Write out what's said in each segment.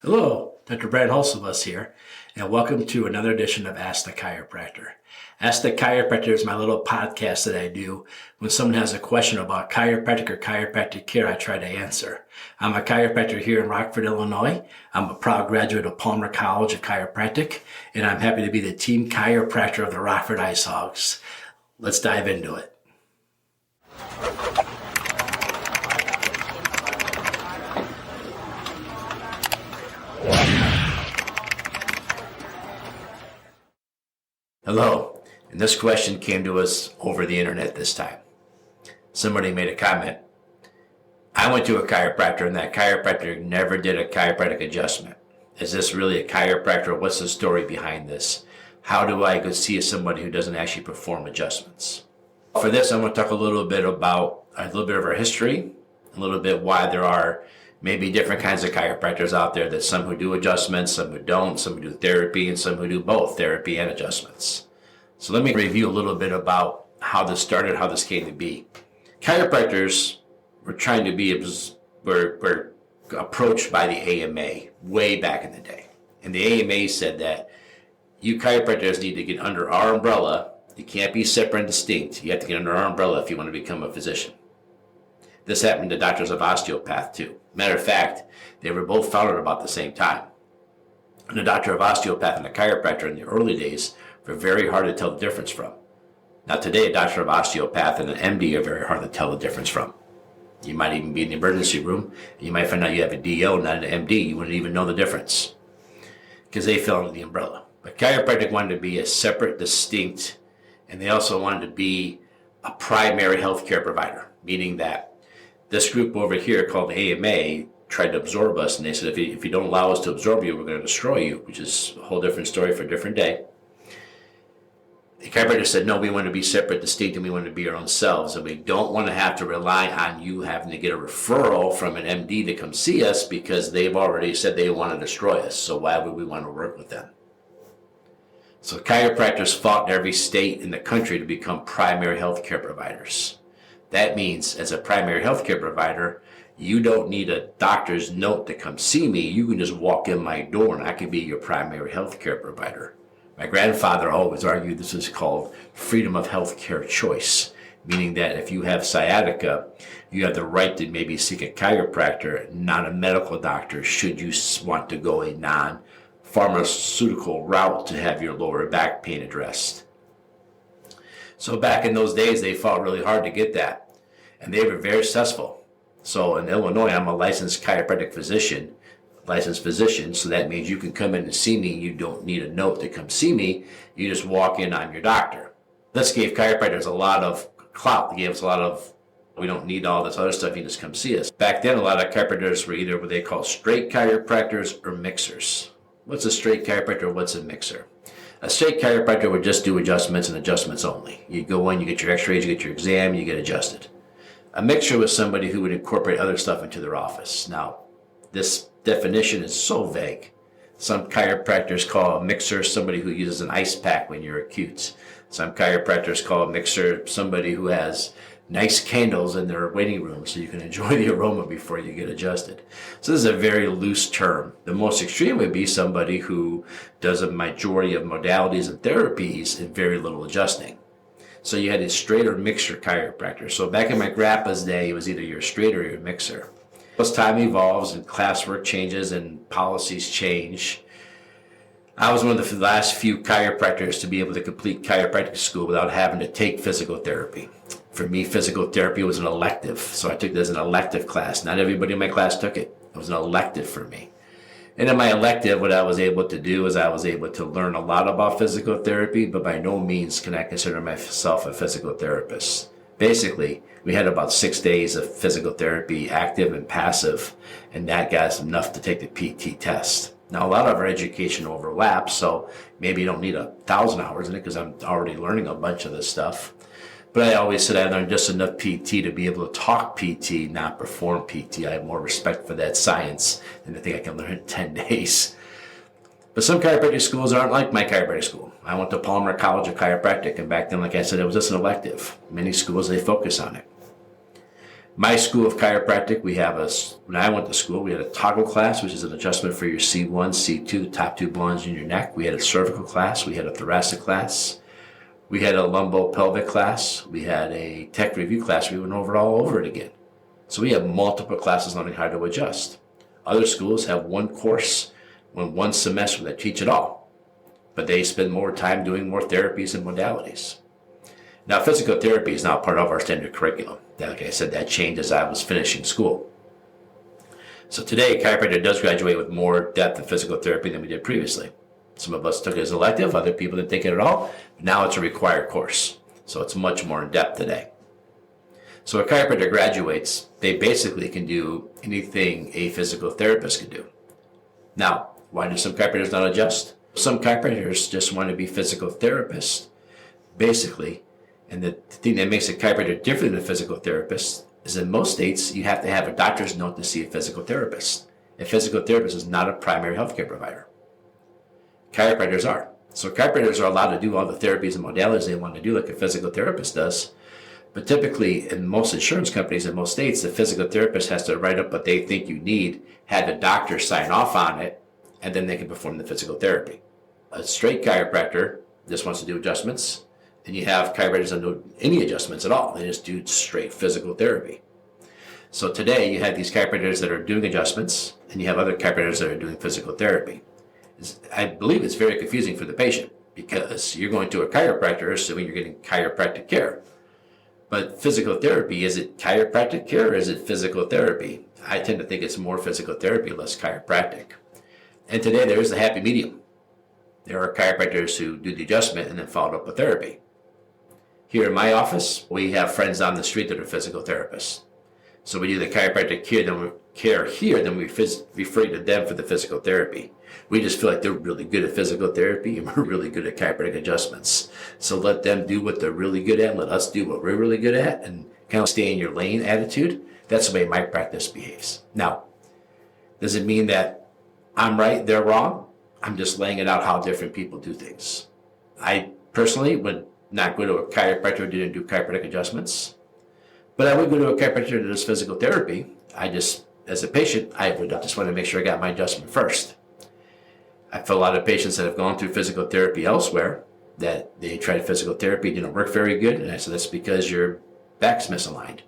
Hello, Dr. Brant Hulsebus here, and welcome to another edition of Ask the Chiropractor. Ask the Chiropractor is my little podcast that I do when someone has a question about chiropractic or chiropractic care. I try to answer. I'm a chiropractor here in Rockford, Illinois. I'm a proud graduate of Palmer College of Chiropractic, and I'm happy to be the team chiropractor of the Rockford Ice Hogs. Let's dive into it. Hello, and this question came to us over the internet this time. Somebody made a comment. I went to a chiropractor and that chiropractor never did a chiropractic adjustment. Is this really a chiropractor? What's the story behind this? How do I go see somebody who doesn't actually perform adjustments? For this, I'm going to talk a little bit about a little bit of our history, a little bit why there are maybe different kinds of chiropractors out there, that some who do adjustments, some who don't, some who do therapy, and some who do both therapy and adjustments. So let me review a little bit about how this started, how this came to be. Chiropractors were trying to be, were approached by the AMA way back in the day. And the AMA said that you chiropractors need to get under our umbrella. You can't be separate and distinct. You have to get under our umbrella if you want to become a physician. This happened to doctors of osteopath too. Matter of fact, they were both founded about the same time. And a doctor of osteopath and a chiropractor in the early days were very hard to tell the difference from. Now today, a doctor of osteopath and an MD are very hard to tell the difference from. You might even be in the emergency room, and you might find out you have a DO, not an MD. You wouldn't even know the difference because they fell under the umbrella. But chiropractic wanted to be a separate, distinct, and they also wanted to be a primary healthcare provider, meaning that this group over here called AMA tried to absorb us, and they said, if you don't allow us to absorb you, we're going to destroy you, which is a whole different story for a different day. The chiropractor said, no, we want to be separate, distinct, and we want to be our own selves, and we don't want to have to rely on you having to get a referral from an MD to come see us because they've already said they want to destroy us, so why would we want to work with them? So chiropractors fought in every state in the country to become primary healthcare providers. That means as a primary healthcare provider, you don't need a doctor's note to come see me. You can just walk in my door and I can be your primary healthcare provider. My grandfather always argued this is called freedom of healthcare choice, meaning that if you have sciatica, you have the right to maybe seek a chiropractor, not a medical doctor, should you want to go a non-pharmaceutical route to have your lower back pain addressed. So back in those days, they fought really hard to get that. And they were very successful. So in Illinois, I'm a licensed chiropractic physician, so that means you can come in and see me. You don't need a note to come see me. You just walk in, I'm your doctor. This gave chiropractors a lot of clout. It gave us a lot of, we don't need all this other stuff, you just come see us. Back then, a lot of chiropractors were either what they call straight chiropractors or mixers. What's a straight chiropractor? What's a mixer? A straight chiropractor would just do adjustments and adjustments only. You go in, you get your x-rays, you get your exam, you get adjusted. A mixer was somebody who would incorporate other stuff into their office. Now, this definition is so vague. Some chiropractors call a mixer somebody who uses an ice pack when you're acute. Some chiropractors call a mixer somebody who has nice candles in their waiting room so you can enjoy the aroma before you get adjusted. So this is a very loose term. The most extreme would be somebody who does a majority of modalities and therapies and very little adjusting. So you had a straight or mixture chiropractor. So back in my grandpa's day, it was either you're straight or you're a mixer. As time evolves and classwork changes and policies change, I was one of the last few chiropractors to be able to complete chiropractic school without having to take physical therapy. For me, physical therapy was an elective, so I took it as an elective class. Not everybody in my class took it. It was an elective for me. And in my elective, what I was able to do is I was able to learn a lot about physical therapy, but by no means can I consider myself a physical therapist. Basically, we had about 6 days of physical therapy, active and passive, and that got us enough to take the PT test. Now, a lot of our education overlaps, so maybe you don't need 1,000 hours in it because I'm already learning a bunch of this stuff. But I always said I learned just enough PT to be able to talk PT, not perform PT. I have more respect for that science than I think I can learn in 10 days. But some chiropractic schools aren't like my chiropractic school. I went to Palmer College of Chiropractic, and back then, like I said, it was just an elective. Many schools, they focus on it. My school of chiropractic, when I went to school, we had a toggle class, which is an adjustment for your C1, C2, the top two bones in your neck. We had a cervical class. We had a thoracic class. We had a lumbo-pelvic class. We had a tech review class. We went all over it again. So we have multiple classes learning how to adjust. Other schools have one course, one semester that teach it all, but they spend more time doing more therapies and modalities. Now, physical therapy is now part of our standard curriculum. Like I said, that changed as I was finishing school. So today, chiropractor does graduate with more depth of physical therapy than we did previously. Some of us took it as elective, other people didn't take it at all. But now it's a required course, so it's much more in depth today. So a chiropractor graduates, they basically can do anything a physical therapist can do. Now, why do some chiropractors not adjust? Some chiropractors just want to be physical therapists, basically. And the thing that makes a chiropractor different than a physical therapist is in most states, you have to have a doctor's note to see a physical therapist. A physical therapist is not a primary healthcare provider. Chiropractors are. So chiropractors are allowed to do all the therapies and modalities they want to do like a physical therapist does. But typically, in most insurance companies in most states, the physical therapist has to write up what they think you need, have the doctor sign off on it, and then they can perform the physical therapy. A straight chiropractor just wants to do adjustments, and you have chiropractors that don't do any adjustments at all. They just do straight physical therapy. So today, you have these chiropractors that are doing adjustments, and you have other chiropractors that are doing physical therapy. I believe it's very confusing for the patient because you're going to a chiropractor assuming you're getting chiropractic care. But physical therapy, is it chiropractic care or is it physical therapy? I tend to think it's more physical therapy, less chiropractic. And today there is a happy medium. There are chiropractors who do the adjustment and then follow up with therapy. Here in my office, we have friends on the street that are physical therapists. So we do the chiropractic care here, then we refer to them for the physical therapy. We just feel like they're really good at physical therapy and we're really good at chiropractic adjustments. So let them do what they're really good at, let us do what we're really good at, and kind of stay in your lane attitude. That's the way my practice behaves. Now, does it mean that I'm right, they're wrong? I'm just laying it out how different people do things. I personally would not go to a chiropractor who didn't do chiropractic adjustments, but I would go to a chiropractor that does physical therapy. As a patient, I would just want to make sure I got my adjustment first. I feel a lot of patients that have gone through physical therapy elsewhere that they tried physical therapy, didn't work very good. And I said, that's because your back's misaligned.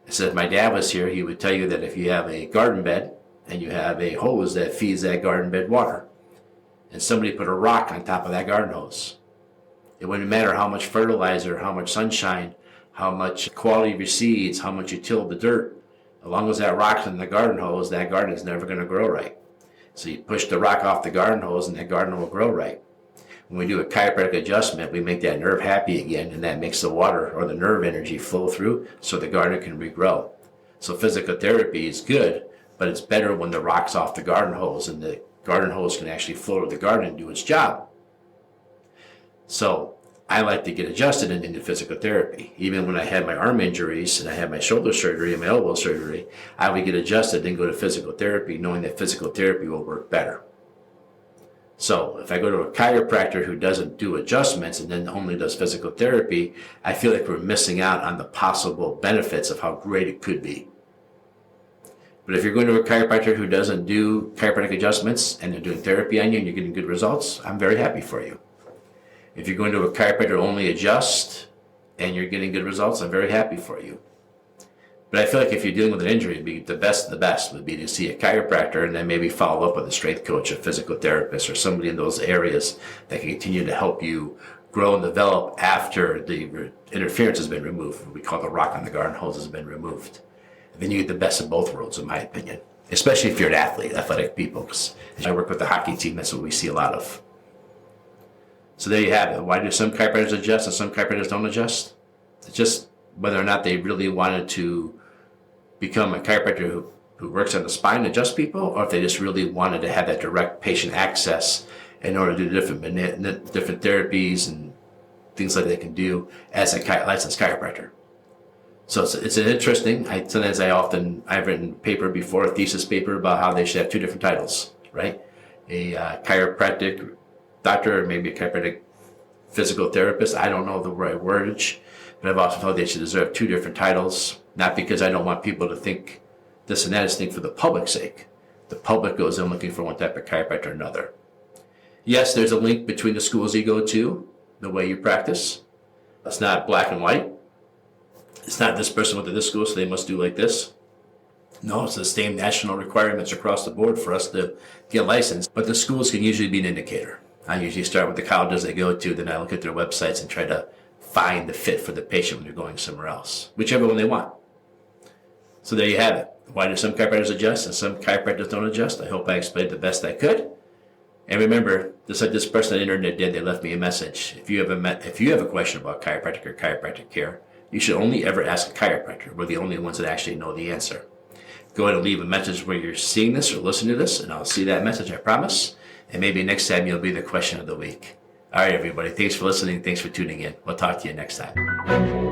I said, if my dad was here, he would tell you that if you have a garden bed and you have a hose that feeds that garden bed water, and somebody put a rock on top of that garden hose, it wouldn't matter how much fertilizer, how much sunshine, how much quality recedes, how much you till the dirt. As long as that rock's in the garden hose, that garden is never going to grow right. So you push the rock off the garden hose and that garden will grow right. When we do a chiropractic adjustment, we make that nerve happy again, and that makes the water or the nerve energy flow through so the garden can regrow. So physical therapy is good, but it's better when the rock's off the garden hose and the garden hose can actually flow to the garden and do its job. So I like to get adjusted and into physical therapy. Even when I had my arm injuries and I had my shoulder surgery and my elbow surgery, I would get adjusted and go to physical therapy knowing that physical therapy will work better. So if I go to a chiropractor who doesn't do adjustments and then only does physical therapy, I feel like we're missing out on the possible benefits of how great it could be. But if you're going to a chiropractor who doesn't do chiropractic adjustments and they're doing therapy on you and you're getting good results, I'm very happy for you. If you're going to a chiropractor who only adjust and you're getting good results, I'm very happy for you. But I feel like if you're dealing with an injury, it'd be the best of the best would be to see a chiropractor and then maybe follow up with a strength coach, a physical therapist, or somebody in those areas that can continue to help you grow and develop after the interference has been removed. What we call the rock on the garden hose has been removed. And then you get the best of both worlds, in my opinion, especially if you're an athlete, athletic people. Because I work with the hockey team, that's what we see a lot of. So there you have it. Why do some chiropractors adjust and some chiropractors don't adjust? It's just whether or not they really wanted to become a chiropractor who works on the spine and adjust people, or if they just really wanted to have that direct patient access in order to do different therapies and things like they can do as a licensed chiropractor. So it's an interesting. I've written a paper before, a thesis paper about how they should have two different titles, right? A chiropractic doctor, or maybe a chiropractic physical therapist. I don't know the right wordage, but I've also felt they should deserve 2 different titles, not because I don't want people to think this and that, is think for the public's sake. The public goes in looking for one type of chiropractor or another. Yes, there's a link between the schools you go to, the way you practice. It's not black and white. It's not this person went to this school, so they must do like this. No, it's the same national requirements across the board for us to get licensed, but the schools can usually be an indicator. I usually start with the colleges they go to, then I look at their websites and try to find the fit for the patient when they're going somewhere else, whichever one they want. So there you have it. Why do some chiropractors adjust and some chiropractors don't adjust? I hope I explained the best I could. And remember, just like this person on the internet did, they left me a message. If you have a question about chiropractic or chiropractic care, you should only ever ask a chiropractor. We're the only ones that actually know the answer. Go ahead and leave a message where you're seeing this or listening to this, and I'll see that message, I promise. And maybe next time you'll be the question of the week. All right, everybody. Thanks for listening. Thanks for tuning in. We'll talk to you next time.